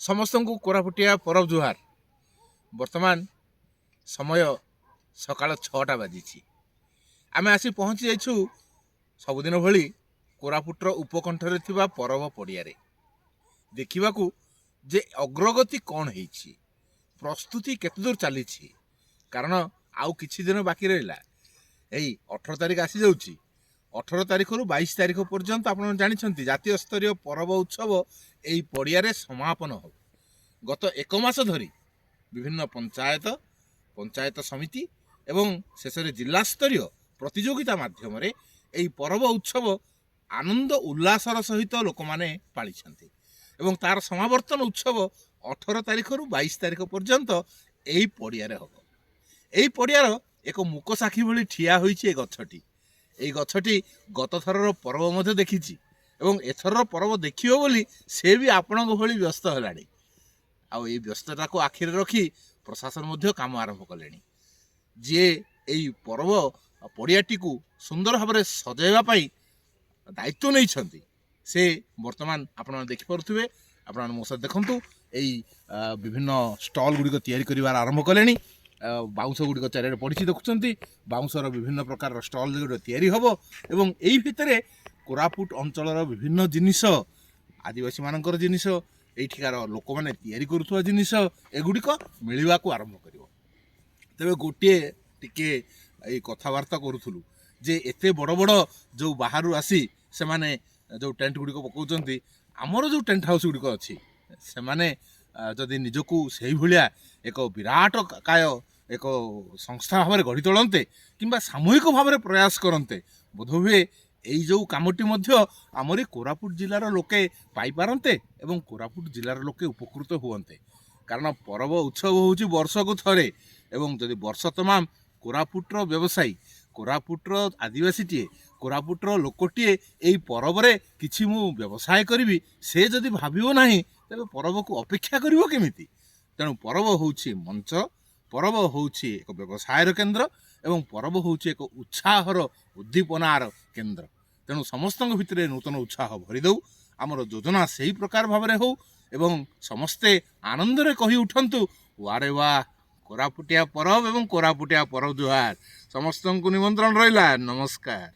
समस्त को कोरापुटिया परब जुहार। वर्तमान समय सकाळ 6टा बाजी। आम आसी पहुँची जाइछु सबुदिन भली कोरापुटर उपकंठरे थिबा परब पड़िया देखा जे अग्रगति कौन है, प्रस्तुति केते दूर चली। कारण आउ किछि दिन बाकी रहा। यही 18 तारिख आसी जाउची। 18 तारिख रु 22 तारिख पर्यंत आप जानते जातीय स्तरीय परब उत्सव यही पड़िया समापन हो। गत एक मास धरी विभिन्न पंचायत समिति एवं शेष जिला स्तरीय प्रतियोगिता माध्यम यही परब उत्सव आनंद उल्लासर सहित लोक मैंने पाली एवं तार समावर्तन उत्सव 18 तारिख रु 22 तारिख पर्यंत यही पड़िया हम। यही पड़ियार एक मूक साक्षी भली ठिया होइछि गछटी। এই গছটি গত থরর পর্ব মধ্যে দেখিছি এবং এথরর পর্ব দেখিও বলি সে भी आपणक भली व्यस्त हेलाणी। आउ এই ব্যস্ততাକୁ আখিরে রখি প্রশাসন মধ্যে কাম আরম্ভ কলেনি যে এই পর্ব পড়িয়াটিକୁ সুন্দর ভাবে সজাইবা পাই দায়িত্ব নেইছন্তি। से বর্তমান আপনারা দেখি পারুথিবে। আপনারা মো সহ দেখন্তু এই বিভিন্ন স্টল গুড়িক তৈরি করিবার আরম্ভ কলেনি। बाउंस गुड़िक चारिड़े पड़ी देखुं बाउंसर विभिन्न प्रकार स्टल तैयारी हम एवं यही भितर कोरापुट अंचल विभिन्न जिनिस आदिवासी मानकर जिनिस एठिकार लोक मैंने तैयारी करुवा जिनिस एगुड़िक मिलवा को आरंभ कर। तेरे गोटे टिके कथबार्ता करूँ जे एते बड़ बड़ जो बाहर आसी से माने जो टेंट गुड़िक पकाउछन्ति आमर जो टेंट हाउस गुड़िक अच्छी से माने जदि निजकू से भाया एक विराट काय एक संस्था भाव में गढ़ी तोलते किंबा सामूहिक भाव में प्रयास करते बोधहुए यही जो कामटी आमरी कोरापुट जिलार लोके पाइपारते एवं कोरापुट जिलार लोके उपकृत हुए। कारण परब उत्सव हूँ वर्ष को थरे एवं जदि वर्ष तमाम कोरापुटर व्यवसायी कोरापुटर आदिवासीटीए कोरापुटर लोकटीए यही परब किसी मु व्यवसाय करी से जदि भाविबो नाही तेरे परब को अपेक्षा करिवो केमिति। तेणु परब हूँ मंच, परब हूँ एक व्यवसायर केन्द्र एवं परब हूँ एक उत्साहर उद्दीपनार केन्द्र। तेणु समस्त भितर नूतन उत्साह भरी दऊ आमर योजना से ही प्रकार भाव में हो एवं समस्ते आनंद रे कही उठंतु वारे वाह कोरापुटिया परब एवं कोरापुटिया परब जुहार। समस्त को निमंत्रण रहा। नमस्कार।